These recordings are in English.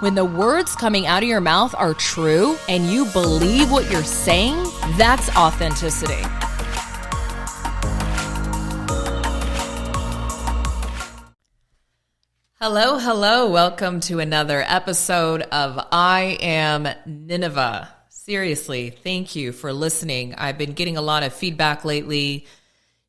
When the words coming out of your mouth are true and you believe what you're saying, that's authenticity. Hello, hello. Welcome to another episode of I Am Nineveh. Seriously, thank you for listening. I've been getting a lot of feedback lately.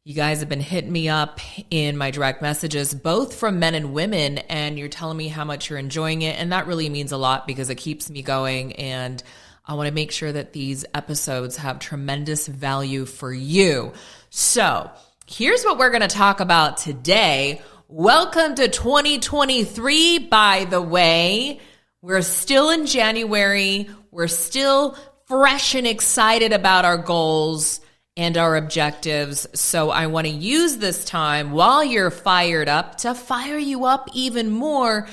You guys have been hitting me up in my direct messages, both from men and women, and you're telling me how much you're enjoying it. And that really means a lot because it keeps me going. And I want to make sure that these episodes have tremendous value for you. So here's what we're going to talk about today. Welcome to 2023, by the way. We're still in January. We're still fresh and excited about our goals and our objectives. So I want to use this time while you're fired up to fire you up even more.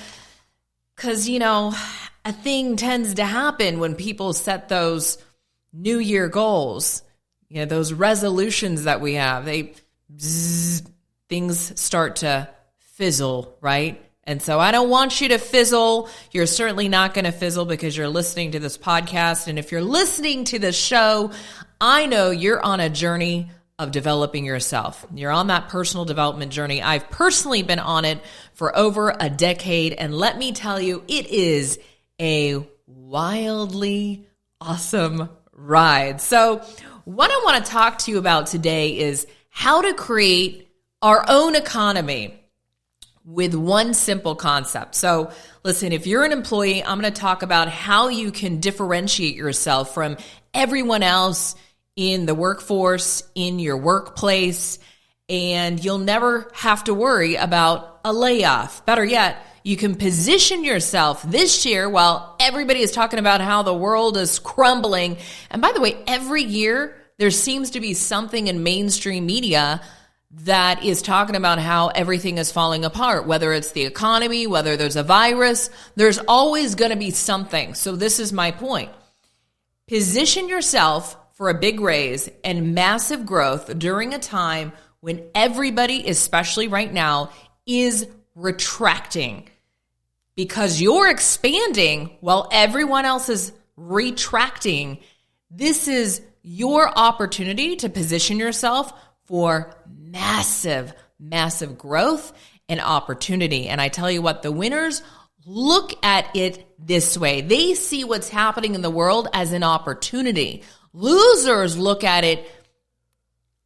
Because, a thing tends to happen when people set those New Year goals, those resolutions that we have. Things start to fizzle, right? And so I don't want you to fizzle. You're certainly not going to fizzle because you're listening to this podcast. And if you're listening to this show, I know you're on a journey of developing yourself. You're on that personal development journey. I've personally been on it for over a decade. And let me tell you, it is a wildly awesome ride. So what I want to talk to you about today is how to create our own economy with one simple concept. So listen, if you're an employee, I'm going to talk about how you can differentiate yourself from everyone else in the workforce, in your workplace, and you'll never have to worry about a layoff. Better yet, you can position yourself this year while everybody is talking about how the world is crumbling. And by the way, every year there seems to be something in mainstream media that is talking about how everything is falling apart, whether it's the economy, whether there's a virus, there's always going to be something. So this is my point. Position yourself for a big raise and massive growth during a time when everybody, especially right now, is retracting because you're expanding while everyone else is retracting. This is your opportunity to position yourself for massive, massive growth and opportunity. And I tell you what, the winners look at it this way. They see what's happening in the world as an opportunity. Losers look at it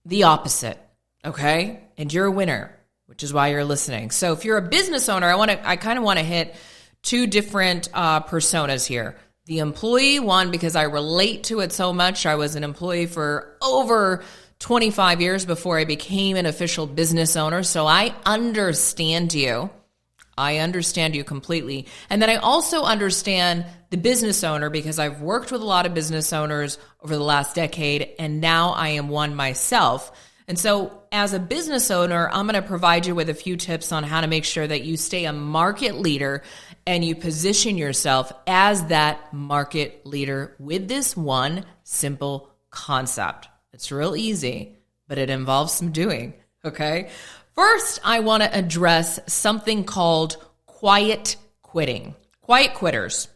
the opposite, okay? And you're a winner, which is why you're listening. So if you're a business owner, I kind of want to hit two different personas here. The employee one, because I relate to it so much. I was an employee for over 25 years before I became an official business owner. So I understand you. I understand you completely. And then I also understand the business owner because I've worked with a lot of business owners over the last decade, and now I am one myself. And so as a business owner, I'm going to provide you with a few tips on how to make sure that you stay a market leader and you position yourself as that market leader with this one simple concept. It's real easy, but it involves some doing, okay? First, I want to address something called quiet quitting. Quiet quitters.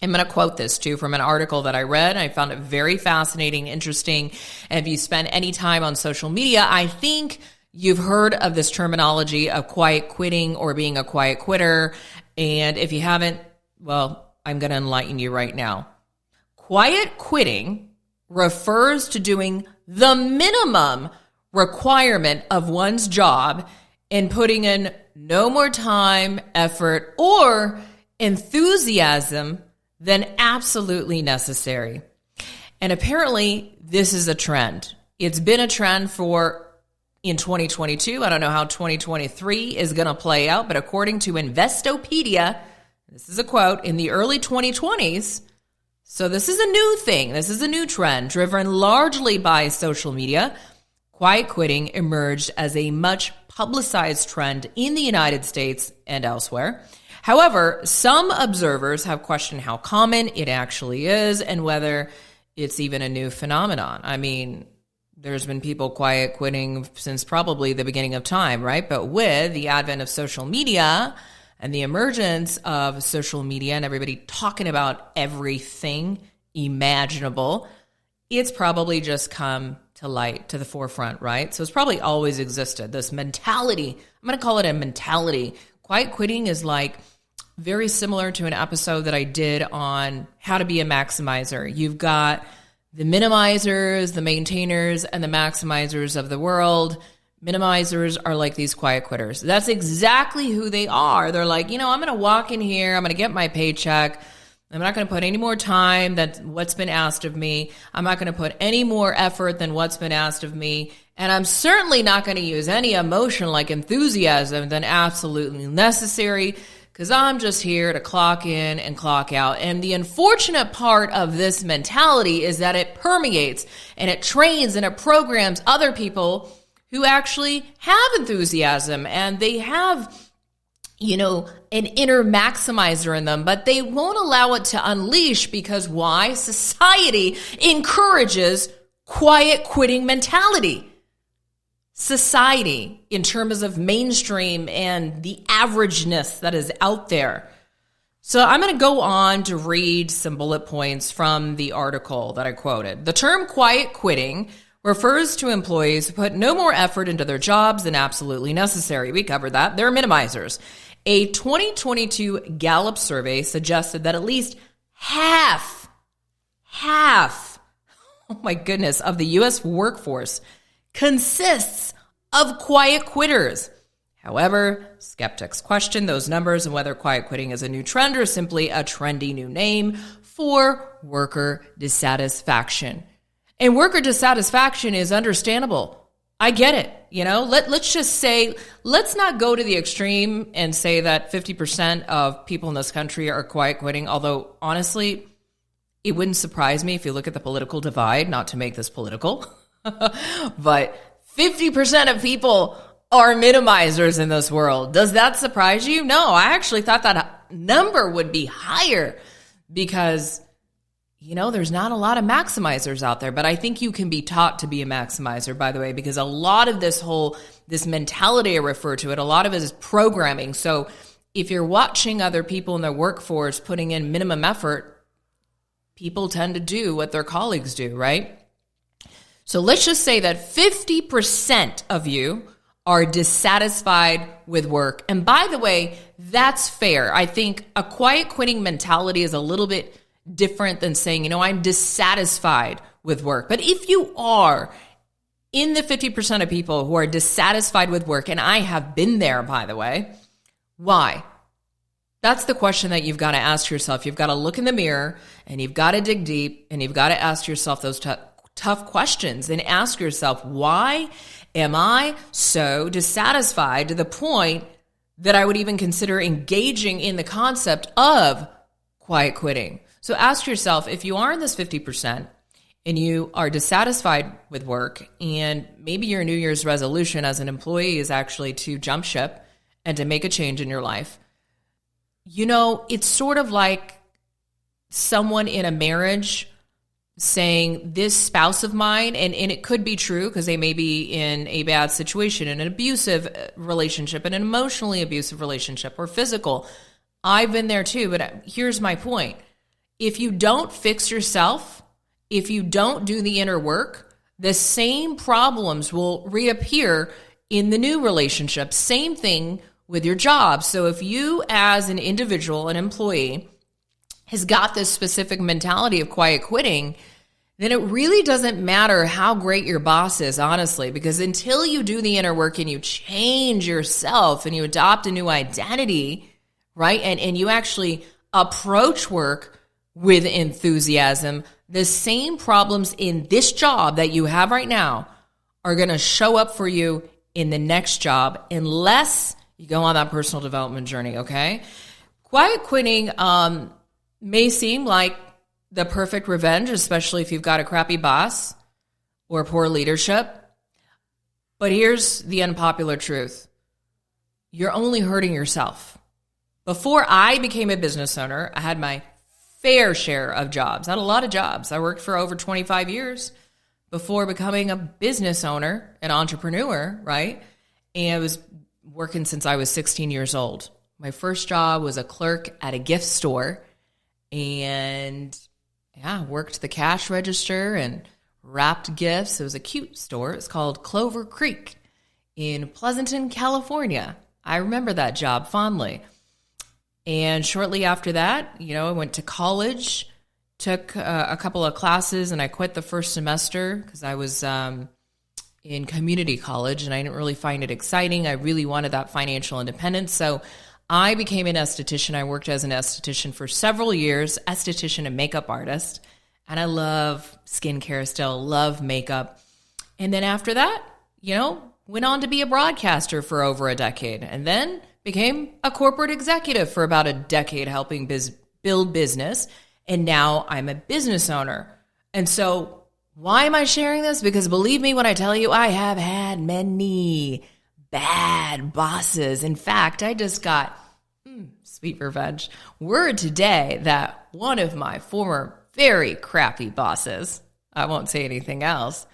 I'm going to quote this too from an article that I read. I found it very fascinating, interesting. And if you spend any time on social media, I think you've heard of this terminology of quiet quitting or being a quiet quitter. And if you haven't, well, I'm going to enlighten you right now. Quiet quitting refers to doing the minimum requirement of one's job and putting in no more time, effort, or enthusiasm than absolutely necessary. And apparently, this is a trend. It's been a trend in 2022. I don't know how 2023 is going to play out, but according to Investopedia, this is a quote, in the early 2020s, so this is a new thing. This is a new trend driven largely by social media. Quiet quitting emerged as a much publicized trend in the United States and elsewhere. However, some observers have questioned how common it actually is and whether it's even a new phenomenon. I mean, there's been people quiet quitting since probably the beginning of time, right? But with the advent of social media and the emergence of social media and everybody talking about everything imaginable, it's probably just come to light, to the forefront, right? So it's probably always existed, this mentality. I'm going to call it a mentality. Quiet quitting is like very similar to an episode that I did on how to be a maximizer. You've got the minimizers, the maintainers, and the maximizers of the world. Minimizers are like these quiet quitters. That's exactly who they are. They're like, I'm going to walk in here, I'm going to get my paycheck. I'm not going to put any more time than what's been asked of me. I'm not going to put any more effort than what's been asked of me. And I'm certainly not going to use any emotion like enthusiasm than absolutely necessary, because I'm just here to clock in and clock out. And the unfortunate part of this mentality is that it permeates and it trains and it programs other people who actually have enthusiasm and they have an inner maximizer in them, but they won't allow it to unleash because why? Society encourages quiet quitting mentality. Society, in terms of mainstream and the averageness that is out there. So I'm going to go on to read some bullet points from the article that I quoted. The term quiet quitting refers to employees who put no more effort into their jobs than absolutely necessary. We covered that. They're minimizers. A 2022 Gallup survey suggested that at least half, oh my goodness, of the U.S. workforce consists of quiet quitters. However, skeptics question those numbers and whether quiet quitting is a new trend or simply a trendy new name for worker dissatisfaction. And worker dissatisfaction is understandable. I get it. Let's just say, let's not go to the extreme and say that 50% of people in this country are quiet quitting. Although, honestly, it wouldn't surprise me if you look at the political divide, not to make this political, but 50% of people are minimizers in this world. Does that surprise you? No, I actually thought that number would be higher because there's not a lot of maximizers out there, but I think you can be taught to be a maximizer, by the way, because a lot of this mentality I refer to it, a lot of it is programming. So if you're watching other people in the workforce putting in minimum effort, people tend to do what their colleagues do, right? So let's just say that 50% of you are dissatisfied with work. And by the way, that's fair. I think a quiet quitting mentality is a little bit different than saying, I'm dissatisfied with work. But if you are in the 50% of people who are dissatisfied with work, and I have been there, by the way, why? That's the question that you've got to ask yourself. You've got to look in the mirror and you've got to dig deep and you've got to ask yourself those tough questions and ask yourself, why am I so dissatisfied to the point that I would even consider engaging in the concept of quiet quitting? So ask yourself, if you are in this 50% and you are dissatisfied with work, and maybe your New Year's resolution as an employee is actually to jump ship and to make a change in your life, it's sort of like someone in a marriage saying, this spouse of mine, and it could be true because they may be in a bad situation, in an abusive relationship, in an emotionally abusive relationship, or physical. I've been there too, but here's my point. If you don't fix yourself, if you don't do the inner work, the same problems will reappear in the new relationship. Same thing with your job. So if you as an individual, an employee, has got this specific mentality of quiet quitting, then it really doesn't matter how great your boss is, honestly, because until you do the inner work and you change yourself and you adopt a new identity, right, and you actually approach work with enthusiasm, the same problems in this job that you have right now are going to show up for you in the next job unless you go on that personal development journey, okay? Quiet quitting may seem like the perfect revenge, especially if you've got a crappy boss or poor leadership. But here's the unpopular truth. You're only hurting yourself. Before I became a business owner, I had my fair share of jobs. I had a lot of jobs. I worked for over 25 years before becoming a business owner, an entrepreneur, right? And I was working since I was 16 years old. My first job was a clerk at a gift store, and worked the cash register and wrapped gifts. It was a cute store. It's called Clover Creek in Pleasanton, California. I remember that job fondly. And shortly after that, I went to college, took a couple of classes, and I quit the first semester because I was in community college and I didn't really find it exciting. I really wanted that financial independence. So I became an esthetician. I worked as an esthetician for several years, esthetician and makeup artist. And I love skincare still, love makeup. And then after that, went on to be a broadcaster for over a decade, and then became a corporate executive for about a decade, helping build business. And now I'm a business owner. And so why am I sharing this? Because believe me when I tell you, I have had many bad bosses. In fact, I just got sweet revenge word today that one of my former very crappy bosses, I won't say anything else,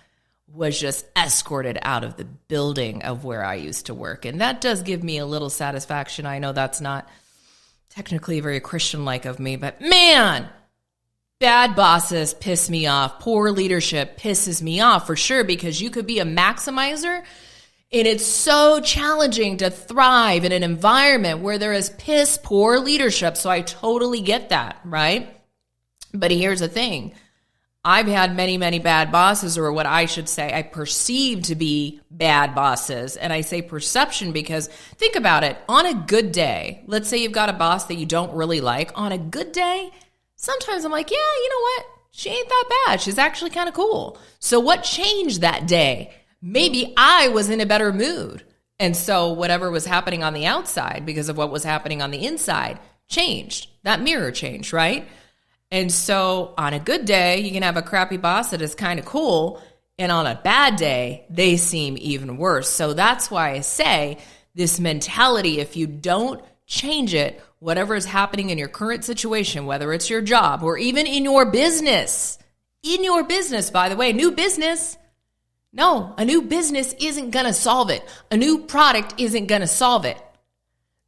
was just escorted out of the building of where I used to work. And that does give me a little satisfaction. I know that's not technically very Christian-like of me, but man, bad bosses piss me off. Poor leadership pisses me off for sure, because you could be a maximizer, and it's so challenging to thrive in an environment where there is piss poor leadership. So I totally get that, right? But here's the thing. I've had many, many bad bosses, or what I should say, I perceive to be bad bosses. And I say perception because think about it. On a good day, let's say you've got a boss that you don't really like. On a good day, sometimes I'm like, yeah, you know what? She ain't that bad. She's actually kind of cool. So what changed that day? Maybe I was in a better mood. And so whatever was happening on the outside because of what was happening on the inside changed. That mirror changed, right? And so on a good day, you can have a crappy boss that is kind of cool. And on a bad day, they seem even worse. So that's why I say this mentality, if you don't change it, whatever is happening in your current situation, whether it's your job or even in your business, by the way, new business, no, a new business isn't going to solve it. A new product isn't going to solve it.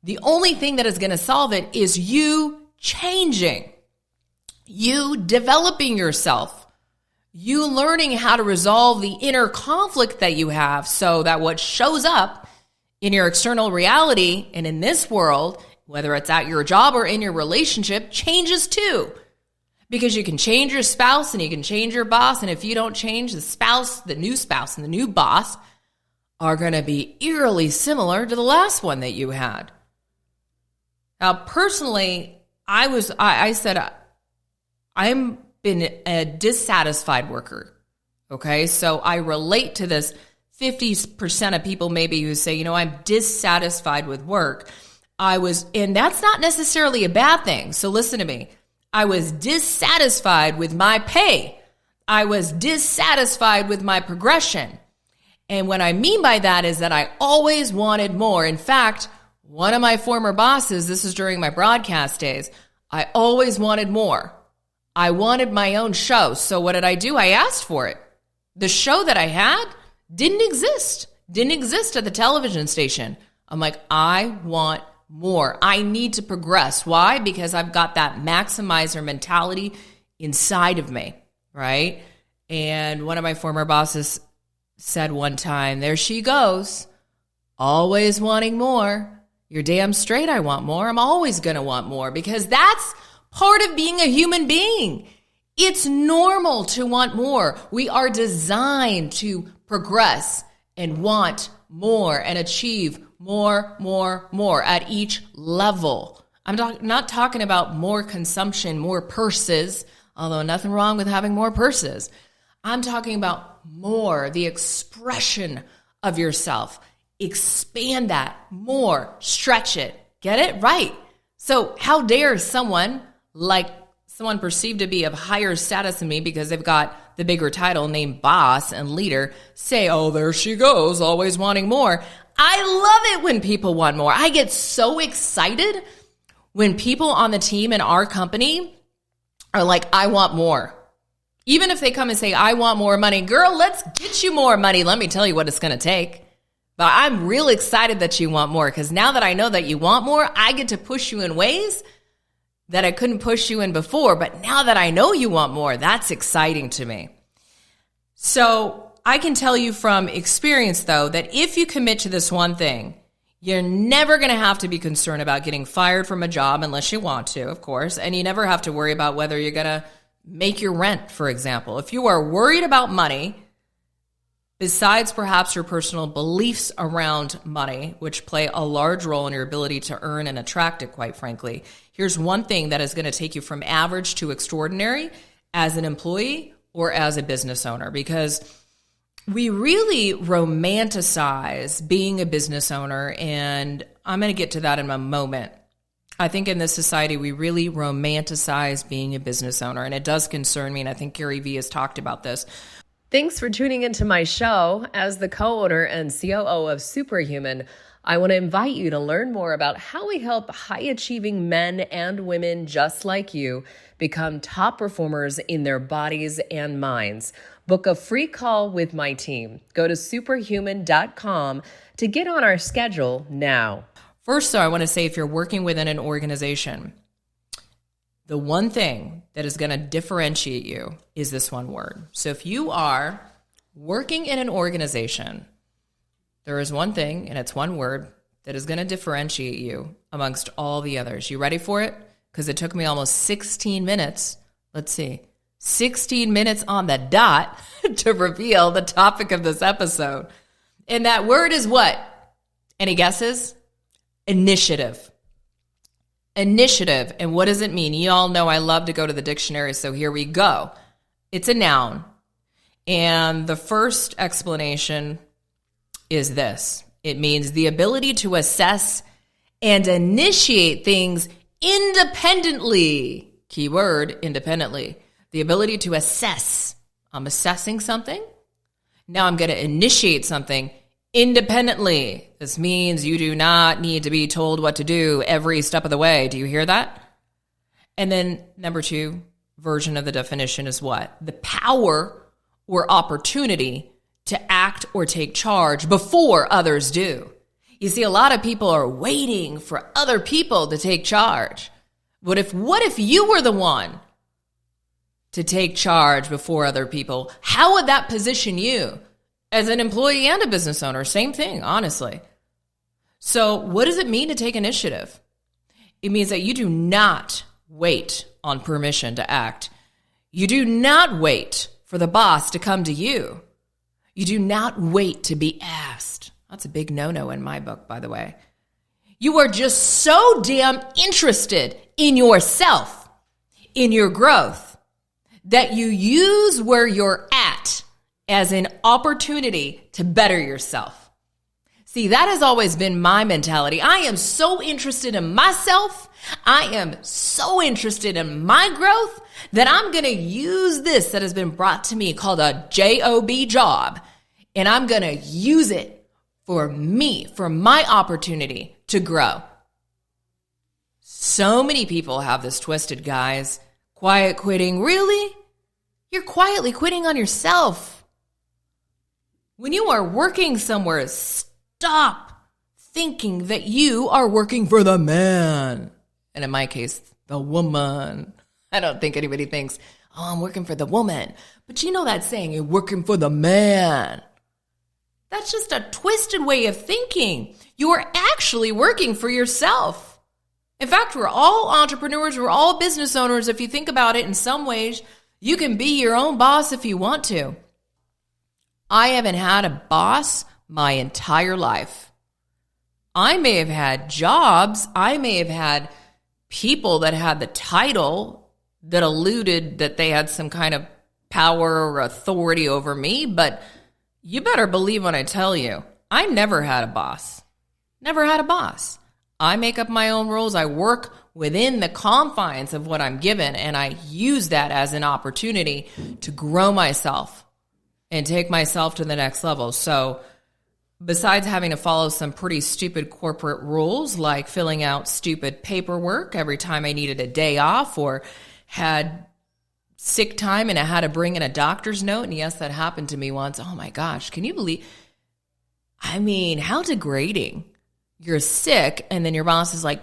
The only thing that is going to solve it is you changing. You developing yourself, you learning how to resolve the inner conflict that you have so that what shows up in your external reality and in this world, whether it's at your job or in your relationship, changes too. Because you can change your spouse and you can change your boss. And if you don't change, the spouse and the new boss are going to be eerily similar to the last one that you had. Now, personally, I said, I'm been a dissatisfied worker, okay? So I relate to this 50% of people maybe who say, I'm dissatisfied with work. And that's not necessarily a bad thing. So listen to me. I was dissatisfied with my pay. I was dissatisfied with my progression. And what I mean by that is that I always wanted more. In fact, one of my former bosses, this is during my broadcast days, I always wanted more. I wanted my own show. So what did I do? I asked for it. The show that I had didn't exist at the television station. I'm like, I want more. I need to progress. Why? Because I've got that maximizer mentality inside of me, right? And one of my former bosses said one time, there she goes, always wanting more. You're damn straight I want more. I'm always going to want more because that's part of being a human being. It's normal to want more. We are designed to progress and want more and achieve more at each level. I'm not talking about more consumption, more purses, although nothing wrong with having more purses. I'm talking about more, the expression of yourself. Expand that more, stretch it, get it right. So how dare someone perceived to be of higher status than me because they've got the bigger title named boss and leader say, oh, there she goes, always wanting more. I love it when people want more. I get so excited when people on the team in our company are like, I want more. Even if they come and say, I want more money, girl, let's get you more money. Let me tell you what it's going to take. But I'm real excited that you want more, because now that I know that you want more, I get to push you in ways that I couldn't push you in before. But now that I know you want more, that's exciting to me. So I can tell you from experience, though, that if you commit to this one thing, you're never going to have to be concerned about getting fired from a job unless you want to, of course. And you never have to worry about whether you're going to make your rent, for example. If you are worried about money, besides perhaps your personal beliefs around money, which play a large role in your ability to earn and attract it, quite frankly, here's one thing that is going to take you from average to extraordinary as an employee or as a business owner, because we really romanticize being a business owner, and I'm going to get to that in a moment. I think in this society, we really romanticize being a business owner, and it does concern me, and I think Gary Vee has talked about this. Thanks for tuning into my show. As the co-owner and COO of Superhuman, I want to invite you to learn more about how we help high-achieving men and women just like you become top performers in their bodies and minds. Book a free call with my team. Go to superhuman.com to get on our schedule now. First, though, I want to say if you're working within an organization, the one thing that is going to differentiate you is this one word. So if you are working in an organization, there is one thing, and it's one word, that is going to differentiate you amongst all the others. You ready for it? Because it took me almost 16 minutes. Let's see. 16 minutes on the dot to reveal the topic of this episode. And that word is what? Any guesses? Initiative. Initiative. And what does it mean? You all know I love to go to the dictionary, so here we go. It's a noun. And the first explanation is this. It means the ability to assess and initiate things independently. Keyword, independently. The ability to assess. I'm assessing something. Now I'm going to initiate something independently. This means you do not need to be told what to do every step of the way. Do you hear that? And then number two version of the definition is what? The power or opportunity to act or take charge before others do. You see, a lot of people are waiting for other people to take charge. What if you were the one to take charge before other people? How would that position you as an employee and a business owner? Same thing, honestly. So what does it mean to take initiative? It means that you do not wait on permission to act. You do not wait for the boss to come to you. You do not wait to be asked. That's a big no-no in my book, by the way. You are just so damn interested in yourself, in your growth, that you use where you're at as an opportunity to better yourself. See, that has always been my mentality. I am so interested in myself. I am so interested in my growth that I'm going to use this that has been brought to me called a job, and I'm going to use it for me, for my opportunity to grow. So many people have this twisted, guys. Quiet quitting. Really? You're quietly quitting on yourself. When you are working somewhere, stop thinking that you are working for the man. And in my case, the woman. I don't think anybody thinks, oh, I'm working for the woman. But you know that saying, you're working for the man. That's just a twisted way of thinking. You are actually working for yourself. In fact, we're all entrepreneurs. We're all business owners. If you think about it in some ways, you can be your own boss if you want to. I haven't had a boss my entire life. I may have had jobs. I may have had people that had the title that alluded that they had some kind of power or authority over me, but you better believe when I tell you, I never had a boss. Never had a boss. I make up my own rules. I work within the confines of what I'm given, and I use that as an opportunity to grow myself and take myself to the next level. So besides having to follow some pretty stupid corporate rules, like filling out stupid paperwork every time I needed a day off or had sick time and I had to bring in a doctor's note, and yes, that happened to me once. Oh my gosh, can you believe? I mean, how degrading. You're sick, and then your boss is like,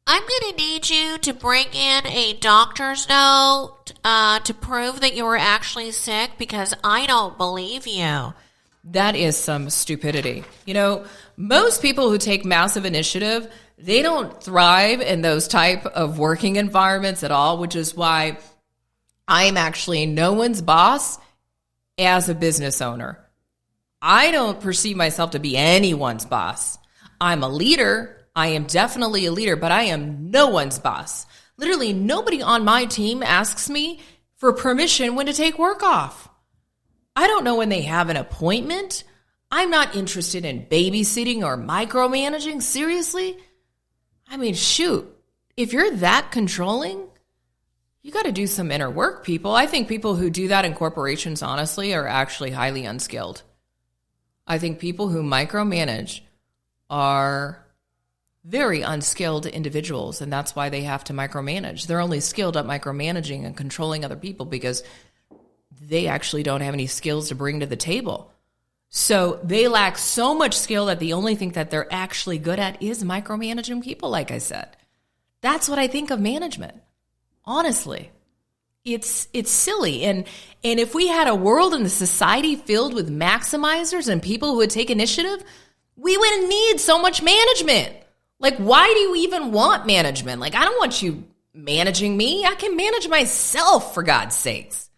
I'm going to need you to bring in a doctor's note to prove that you were actually sick because I don't believe you. That is some stupidity. You know, most people who take massive initiative, they don't thrive in those type of working environments at all, which is why I'm actually no one's boss as a business owner. I don't perceive myself to be anyone's boss. I'm a leader. I am definitely a leader, but I am no one's boss. Literally, nobody on my team asks me for permission when to take work off. I don't know when they have an appointment. I'm not interested in babysitting or micromanaging. Seriously? I mean, shoot, if you're that controlling, you got to do some inner work, people. I think people who do that in corporations, honestly, are actually highly unskilled. I think people who micromanage are very unskilled individuals, and that's why they have to micromanage. They're only skilled at micromanaging and controlling other people because they actually don't have any skills to bring to the table. So they lack so much skill that the only thing that they're actually good at is micromanaging people, like I said. That's what I think of management. Honestly, it's silly. And if we had a world and a society filled with maximizers and people who would take initiative, we wouldn't need so much management. Like, why do you even want management? Like, I don't want you managing me. I can manage myself, for God's sakes.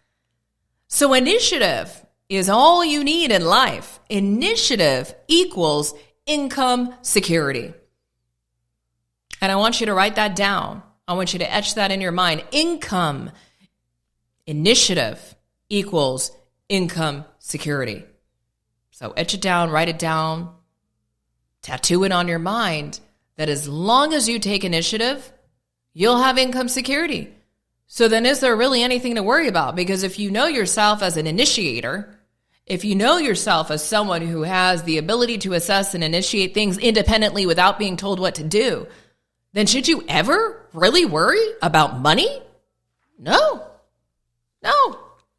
So initiative is all you need in life. Initiative equals income security. And I want you to write that down. I want you to etch that in your mind. Initiative equals income security. So etch it down, write it down, tattoo it on your mind that as long as you take initiative, you'll have income security. So then is there really anything to worry about? Because if you know yourself as an initiator, if you know yourself as someone who has the ability to assess and initiate things independently without being told what to do, then should you ever really worry about money? No.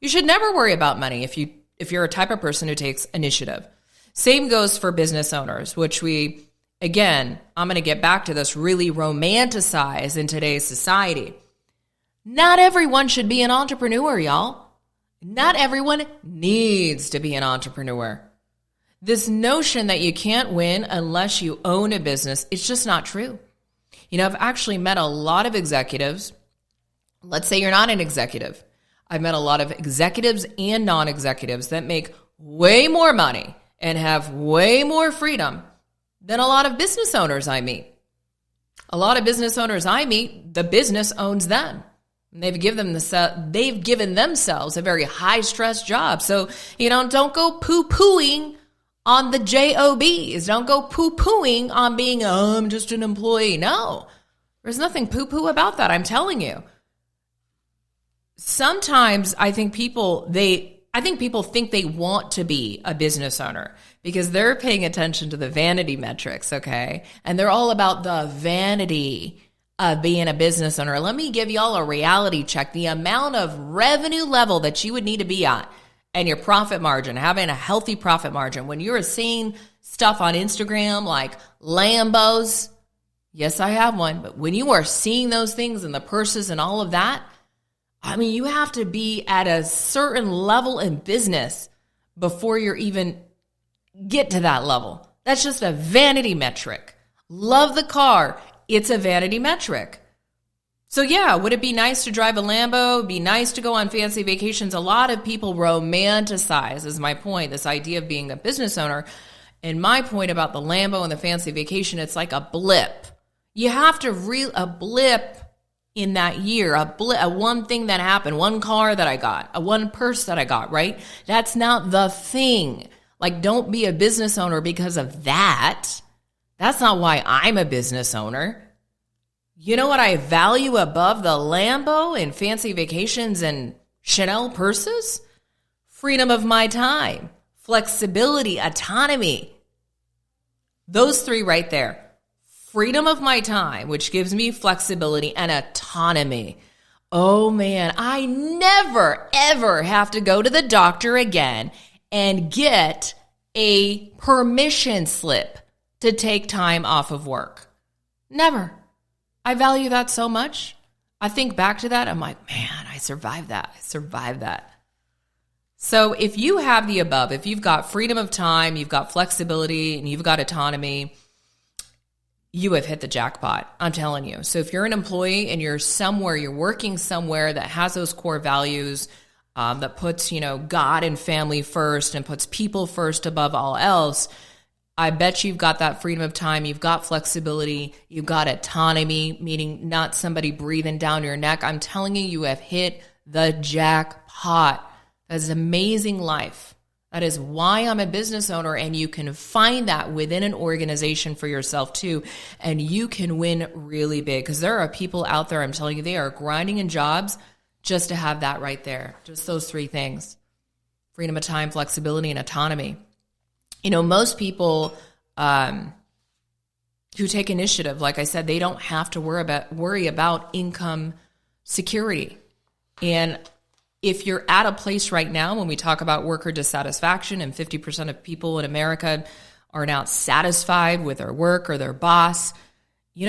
You should never worry about money if you're a type of person who takes initiative. Same goes for business owners, which we, again, I'm going to get back to this, really romanticize in today's society. Not everyone should be an entrepreneur, y'all. Not everyone needs to be an entrepreneur. This notion that you can't win unless you own a business, it's just not true. You know, I've actually met a lot of executives. Let's say you're not an executive. I've met a lot of executives and non-executives that make way more money and have way more freedom than a lot of business owners I meet. A lot of business owners I meet, the business owns them. And they've given themselves a very high-stress job. So, you know, don't go poo-pooing on the jobs. Don't go poo-pooing on being, I'm just an employee. No, there's nothing poo-poo about that. I'm telling you. Sometimes I think people think they want to be a business owner because they're paying attention to the vanity metrics, okay? And they're all about the vanity of being a business owner. Let me give y'all a reality check. The amount of revenue level that you would need to be at and your profit margin, having a healthy profit margin. When you're seeing stuff on Instagram like Lambos, yes, I have one, but when you are seeing those things and the purses and all of that, I mean, you have to be at a certain level in business before you're even get to that level. That's just a vanity metric. Love the car. It's a vanity metric. So yeah, would it be nice to drive a Lambo? It'd be nice to go on fancy vacations. A lot of people romanticize, is my point, this idea of being a business owner. And my point about the Lambo and the fancy vacation, it's like a blip. You have to a blip in that year, a one thing that happened, one car that I got, a one purse that I got, right? That's not the thing. Like, don't be a business owner because of that. That's not why I'm a business owner. You know what I value above the Lambo and fancy vacations and Chanel purses? Freedom of my time, flexibility, autonomy. Those three right there. Freedom of my time, which gives me flexibility, and autonomy. Oh man, I never, ever have to go to the doctor again and get a permission slip to take time off of work. Never. I value that so much. I think back to that. I'm like, man, I survived that. I survived that. So if you have the above, if you've got freedom of time, you've got flexibility, and you've got autonomy, you have hit the jackpot. I'm telling you. So if you're an employee and you're working somewhere that has those core values, that puts, God and family first and puts people first above all else, I bet you've got that freedom of time, you've got flexibility, you've got autonomy, meaning not somebody breathing down your neck. I'm telling you, you have hit the jackpot. That's an amazing life. That is why I'm a business owner, and you can find that within an organization for yourself too, and you can win really big, because there are people out there, I'm telling you, they are grinding in jobs just to have that right there. Just those three things: freedom of time, flexibility, and autonomy. Most people who take initiative, like I said, they don't have to worry about income security. And if you're at a place right now, when we talk about worker dissatisfaction, and 50% of people in America are not satisfied with their work or their boss,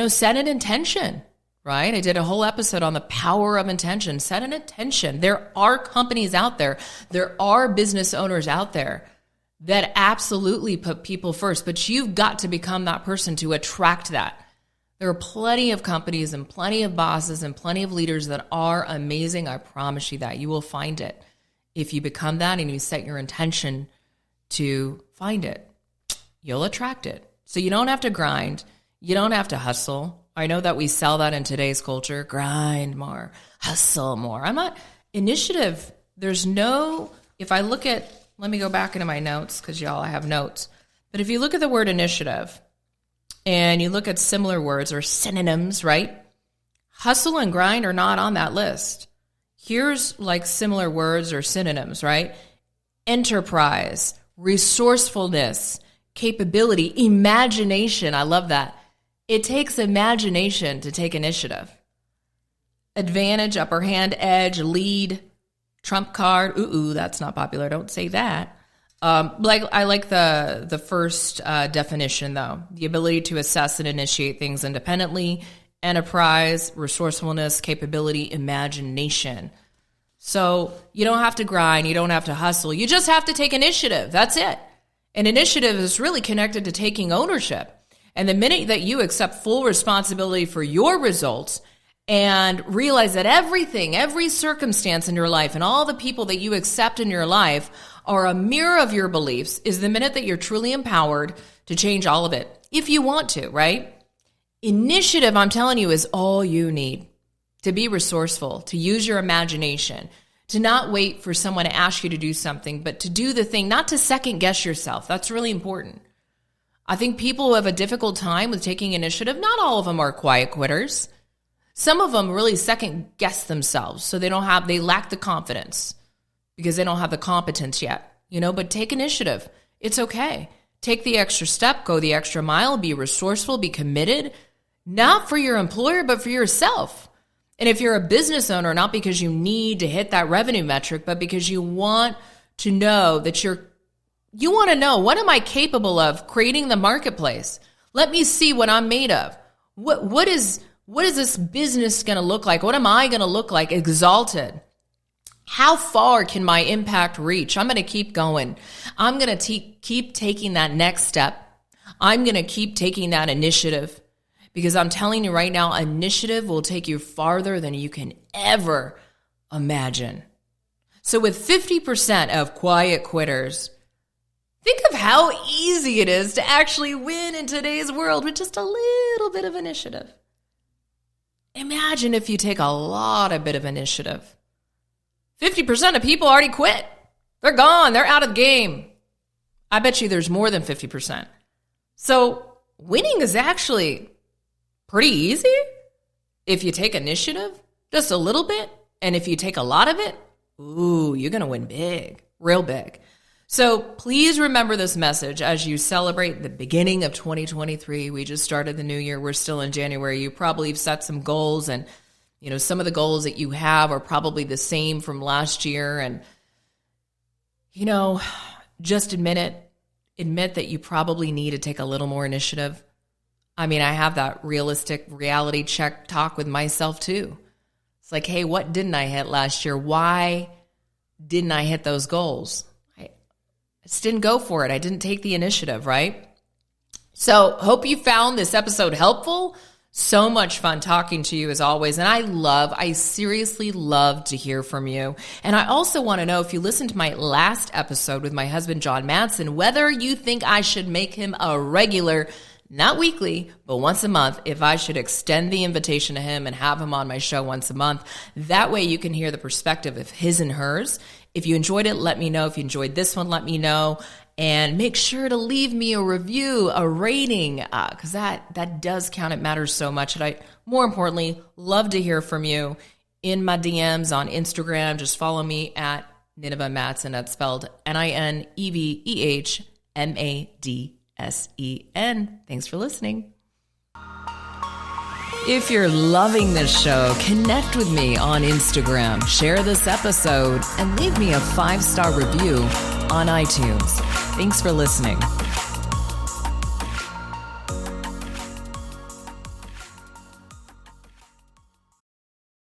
set an intention, right? I did a whole episode on the power of intention. Set an intention. There are companies out there, there are business owners out there that absolutely put people first, but you've got to become that person to attract that. There are plenty of companies and plenty of bosses and plenty of leaders that are amazing. I promise you that. You will find it if you become that and you set your intention to find it. You'll attract it. So you don't have to grind. You don't have to hustle. I know that we sell that in today's culture. Grind more, hustle more. I'm not initiative. If I look at, let me go back into my notes, because y'all, I have notes. But if you look at the word initiative and you look at similar words or synonyms, right? Hustle and grind are not on that list. Here's like similar words or synonyms, right? Enterprise, resourcefulness, capability, imagination. I love that. It takes imagination to take initiative. Advantage, upper hand, edge, lead, trump card. Ooh, that's not popular. Don't say that. I like the first definition, though. The ability to assess and initiate things independently. Enterprise, resourcefulness, capability, imagination. So you don't have to grind. You don't have to hustle. You just have to take initiative. That's it. And initiative is really connected to taking ownership. And the minute that you accept full responsibility for your results and realize that every circumstance in your life and all the people that you accept in your life are a mirror of your beliefs, is the minute that you're truly empowered to change all of it, if you want to, right? Initiative, I'm telling you, is all you need to be resourceful, to use your imagination, to not wait for someone to ask you to do something, but to do the thing, not to second guess yourself. That's really important. I think people who have a difficult time with taking initiative, not all of them are quiet quitters. Some of them really second guess themselves, so they lack the confidence because they don't have the competence yet, but take initiative. It's okay. Take the extra step, go the extra mile, be resourceful, be committed, not for your employer, but for yourself. And if you're a business owner, not because you need to hit that revenue metric, but because you want to know that you want to know, what am I capable of creating the marketplace? Let me see what I'm made of. What is this business going to look like? What am I going to look like? Exalted. How far can my impact reach? I'm going to keep going. I'm going to keep taking that next step. I'm going to keep taking that initiative, because I'm telling you right now, initiative will take you farther than you can ever imagine. So with 50% of quiet quitters, think of how easy it is to actually win in today's world with just a little bit of initiative. Imagine if you take a bit of initiative. 50% of people already quit. They're gone. They're out of the game. I bet you there's more than 50%. So winning is actually pretty easy if you take initiative, just a little bit. And if you take a lot of it, you're going to win big, real big. So please remember this message as you celebrate the beginning of 2023. We just started the new year. We're still in January. You probably have set some goals, and some of the goals that you have are probably the same from last year. And, just admit it. admit that you probably need to take a little more initiative? I mean, I have that realistic reality check talk with myself too. It's like, hey, what didn't I hit last year? Why didn't I hit those goals? I just didn't go for it. I didn't take the initiative, right? So hope you found this episode helpful. So much fun talking to you as always. And I seriously love to hear from you. And I also want to know, if you listened to my last episode with my husband, John Madsen, whether you think I should make him a regular, not weekly, but once a month, if I should extend the invitation to him and have him on my show once a month. That way you can hear the perspective of his and hers. If you enjoyed it, let me know. If you enjoyed this one, let me know. And make sure to leave me a review, a rating, because that does count. It matters so much. And I, more importantly, love to hear from you in my DMs on Instagram. Just follow me at Nineveh Madsen. That's spelled NINEVEHMADSEN. Thanks for listening. If you're loving this show, connect with me on Instagram, share this episode, and leave me a 5-star review on iTunes. Thanks for listening.